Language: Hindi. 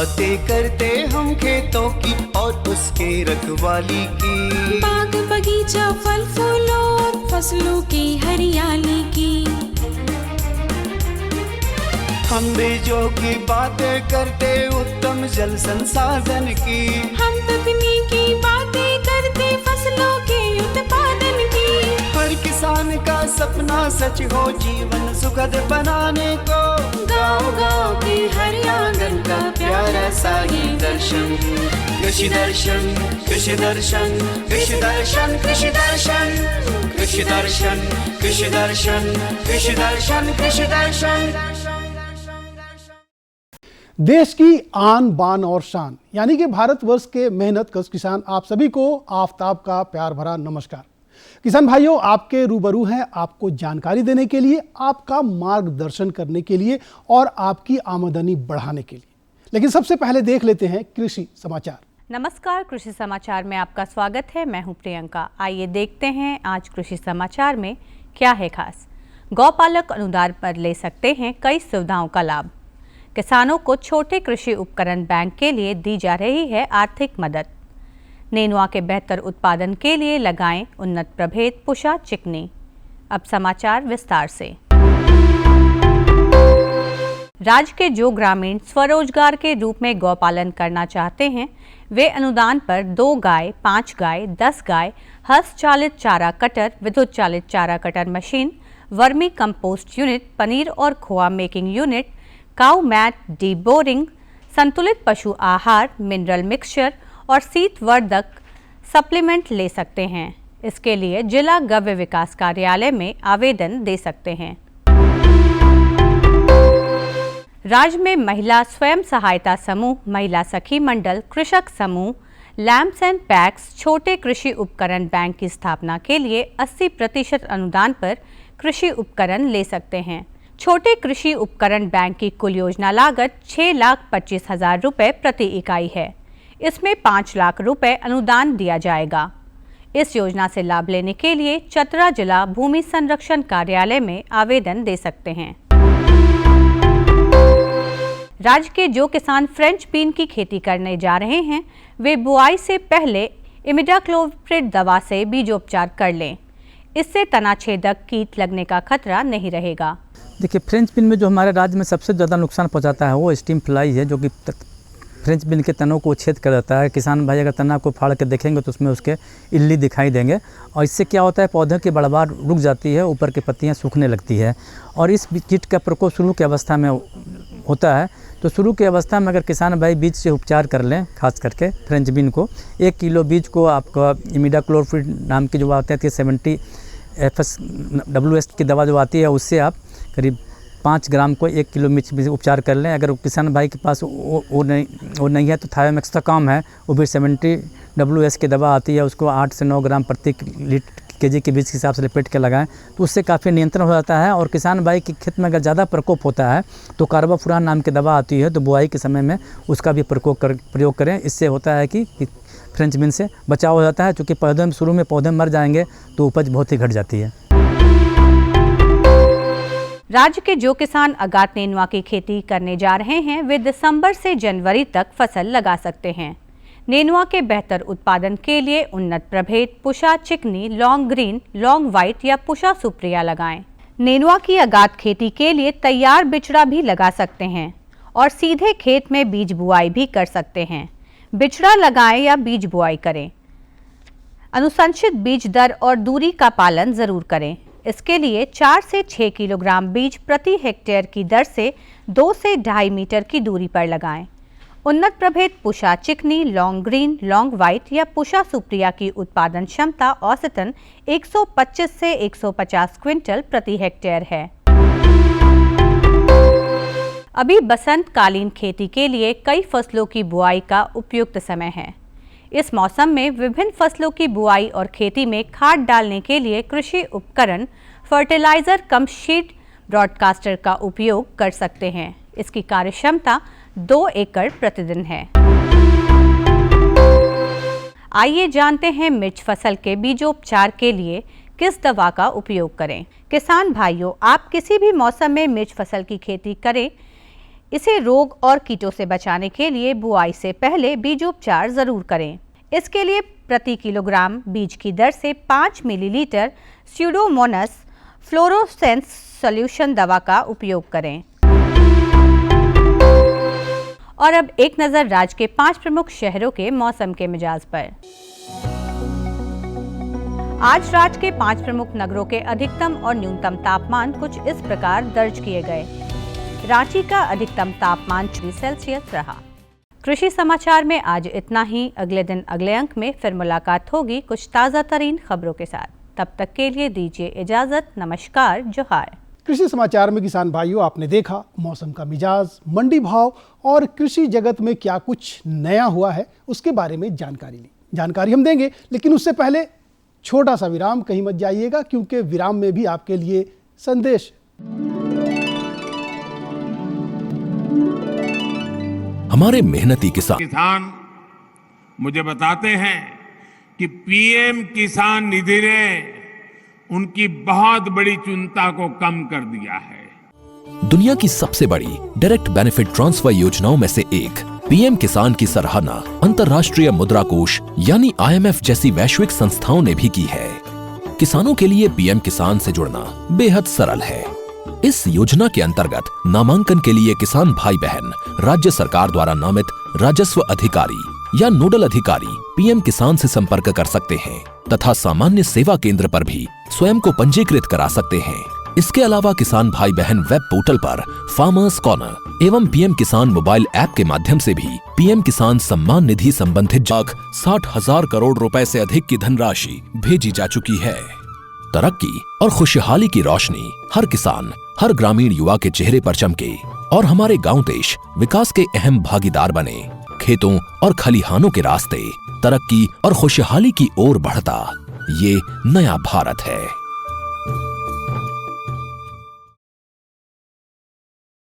बातें करते हम खेतों की और उसके रखवाली की, बाग बगीचा फल फूलों और फसलों की हरियाली की। हम बीजों की बातें करते उत्तम जल संसाधन की, हम तकनीकी बातें करते फसलों के उत्पादन की। हर किसान का सपना सच हो जीवन सुखद बनाने को, गाँव-गाँव के हर आंगन का प्यारा सा ये दर्शन। कृषि दर्शन, कृषि दर्शन, कृषि दर्शन, कृषि दर्शन, कृषि दर्शन, कृषि दर्शन, कृषि दर्शन, कृषि दर्शन। देश की आन बान और शान यानी कि भारतवर्ष के मेहनत कश किसान आप सभी को आफताब का प्यार भरा नमस्कार। किसान भाइयों, आपके रूबरू हैं आपको जानकारी देने के लिए, आपका मार्गदर्शन करने के लिए और आपकी आमदनी बढ़ाने के लिए। लेकिन सबसे पहले देख लेते हैं कृषि समाचार। नमस्कार, कृषि समाचार में आपका स्वागत है। मैं हूं प्रियंका। आइए देखते हैं आज कृषि समाचार में क्या है खास। गौपालक अनुदान पर ले सकते हैं कई सुविधाओं का लाभ। किसानों को छोटे कृषि उपकरण बैंक के लिए दी जा रही है आर्थिक मदद। नेनुआ के बेहतर उत्पादन के लिए लगाएं उन्नत प्रभेद पुषा चिकनी। अब समाचार विस्तार से। राज्य के जो ग्रामीण स्वरोजगार के रूप में गौपालन करना चाहते हैं, वे अनुदान पर 2 गाय, 5 गाय, 10 गाय, हस्त चालित चारा कटर, विद्युत चालित चारा cutter machine, vermi compost unit, paneer और खोआ मेकिंग यूनिट, काऊ मैट, डी बोरिंग, संतुलित पशु आहार, मिनरल मिक्सचर और शीतवर्धक सप्लीमेंट ले सकते हैं। इसके लिए जिला गव्य विकास कार्यालय में आवेदन दे सकते हैं। राज्य में महिला स्वयं सहायता समूह, महिला सखी मंडल, कृषक समूह, लैंप्स एंड पैक्स, छोटे कृषि उपकरण बैंक की स्थापना के लिए 80% अनुदान पर कृषि उपकरण ले सकते हैं। छोटे कृषि उपकरण बैंक की कुल योजना लागत 6,25,000 रुपये प्रति इकाई है। इसमें 5 लाख रुपए अनुदान दिया जाएगा। इस योजना से लाभ लेने के लिए चतरा जिला भूमि संरक्षण कार्यालय में आवेदन दे सकते हैं। राज्य के जो किसान फ्रेंच बीन की खेती करने जा रहे हैं, वे बुआई से पहले इमिडाक्लोप्रिड दवा से बीजोपचार कर लें। इससे तनाछेदक कीट लगने का खतरा नहीं रहेगा। देखिए, फ्रेंच बीन में जो हमारे राज्य में सबसे ज़्यादा नुकसान पहुंचाता है वो स्टीम फ्लाई है, जो कि फ्रेंच बीन के तनों को छेद कर देता है। किसान भाई अगर तना को फाड़ के देखेंगे तो उसमें उसके इल्ली दिखाई देंगे और इससे क्या होता है, पौधे की बढ़वार रुक जाती है, ऊपर की पत्तियां सूखने लगती है और इस कीट का प्रकोप शुरू की अवस्था में होता है। तो शुरू की अवस्था में अगर किसान भाई बीज से उपचार कर लें, खास करके फ्रेंच बीन को 1 किलो बीज को आपका इमिडाक्लोप्रिड नाम की जो आती है 70 FSWS की दवा जो आती है, उससे आप करीब 5 ग्राम को 1 किलो मिर्च भी उपचार कर लें। अगर किसान भाई के पास वो नहीं है तो थायोमैक्स का काम है, वो भी 70 WS की दवा आती है, उसको 8 से 9 ग्राम प्रति केजी के बीज के हिसाब से लपेट के लगाएं तो उससे काफ़ी नियंत्रण हो जाता है। और किसान भाई के खेत में अगर ज़्यादा प्रकोप होता है तो कार्बाफुरान नाम की दवा आती है, तो बुआई के समय में उसका भी प्रयोग करें। इससे होता है कि फ्रेंच बीन से बचाव हो जाता है, क्योंकि पौधे में शुरू में पौधे मर जाएंगे तो उपज बहुत ही घट जाती है। राज्य के जो किसान अगात नेनुआ की खेती करने जा रहे हैं, वे दिसंबर से जनवरी तक फसल लगा सकते हैं। नेनुआ के बेहतर उत्पादन के लिए उन्नत प्रभेद पुषा चिकनी, लॉन्ग ग्रीन, लॉन्ग वाइट या पुषा सुप्रिया लगाएं। नेनुआ की अगात खेती के लिए तैयार बिचड़ा भी लगा सकते हैं और सीधे खेत में बीज बुआई भी कर सकते हैं। बिचड़ा लगाएं या बीज बुआई करें। अनुशंसित बीज दर और दूरी का पालन जरूर करें। इसके लिए 4 से 6 किलोग्राम बीज प्रति हेक्टेयर की दर से 2 से 2.5 मीटर की दूरी पर लगाएं। उन्नत प्रभेद पुषा चिकनी, लॉन्ग ग्रीन, लॉन्ग वाइट या पुषा सुप्रिया की उत्पादन क्षमता औसतन 125 से 150 क्विंटल प्रति हेक्टेयर है। अभी बसंतकालीन खेती के लिए कई फसलों की बुआई का उपयुक्त समय है। इस मौसम में विभिन्न फसलों की बुआई और खेती में खाद डालने के लिए कृषि उपकरण फर्टिलाइजर कम शीट ब्रॉडकास्टर का उपयोग कर सकते हैं। इसकी कार्यक्षमता 2 एकड़ प्रतिदिन है। आइए जानते हैं मिर्च फसल के बीजोपचार के लिए किस दवा का उपयोग करें। किसान भाइयों, आप किसी भी मौसम में मिर्च फसल की खेती करें, इसे रोग और कीटों से बचाने के लिए बुआई से पहले बीजोपचार जरूर करें। इसके लिए प्रति किलोग्राम बीज की दर से 5 मिलीलीटर स्यूडोमोनास फ्लोरोसेंस सॉल्यूशन दवा का उपयोग करें। और अब एक नजर राज्य के 5 प्रमुख शहरों के मौसम के मिजाज पर। आज राज्य के 5 प्रमुख नगरों के अधिकतम और न्यूनतम तापमान कुछ इस प्रकार दर्ज किए गए। रांची का अधिकतम तापमान 24 सेल्सियस रहा। कृषि समाचार में आज इतना ही। अगले दिन अगले अंक में फिर मुलाकात होगी कुछ ताज़ा तरीन खबरों के साथ। तब तक के लिए दीजिए इजाजत। नमस्कार, जोहार। कृषि समाचार में किसान भाइयों, आपने देखा मौसम का मिजाज, मंडी भाव और कृषि जगत में क्या कुछ नया हुआ है उसके बारे में जानकारी ली। जानकारी हम देंगे, लेकिन उससे पहले छोटा सा विराम। कहीं मत जाइएगा, क्योंकि विराम में भी आपके लिए संदेश। हमारे मेहनती किसान मुझे बताते हैं कि पीएम किसान निधि ने उनकी बहुत बड़ी चिंता को कम कर दिया है। दुनिया की सबसे बड़ी डायरेक्ट बेनिफिट ट्रांसफर योजनाओं में से एक पीएम किसान की सराहना अंतर्राष्ट्रीय मुद्रा कोष यानी IMF जैसी वैश्विक संस्थाओं ने भी की है। किसानों के लिए पीएम किसान से जुड़ना बेहद सरल है। इस योजना के अंतर्गत नामांकन के लिए किसान भाई बहन राज्य सरकार द्वारा नामित राजस्व अधिकारी या नोडल अधिकारी पीएम किसान से संपर्क कर सकते हैं तथा सामान्य सेवा केंद्र पर भी स्वयं को पंजीकृत करा सकते हैं। इसके अलावा किसान भाई बहन वेब पोर्टल पर फार्मर्स कॉर्नर एवं पीएम किसान मोबाइल ऐप के माध्यम से भी पीएम किसान सम्मान निधि संबंधित 60,000 करोड़ रुपए से अधिक की धनराशि भेजी जा चुकी है। तरक्की और खुशहाली की रोशनी हर किसान, हर ग्रामीण युवा के चेहरे पर चमके और हमारे गांव देश विकास के अहम भागीदार बने। खेतों और खलिहानों के रास्ते तरक्की और खुशहाली की ओर बढ़ता ये नया भारत है।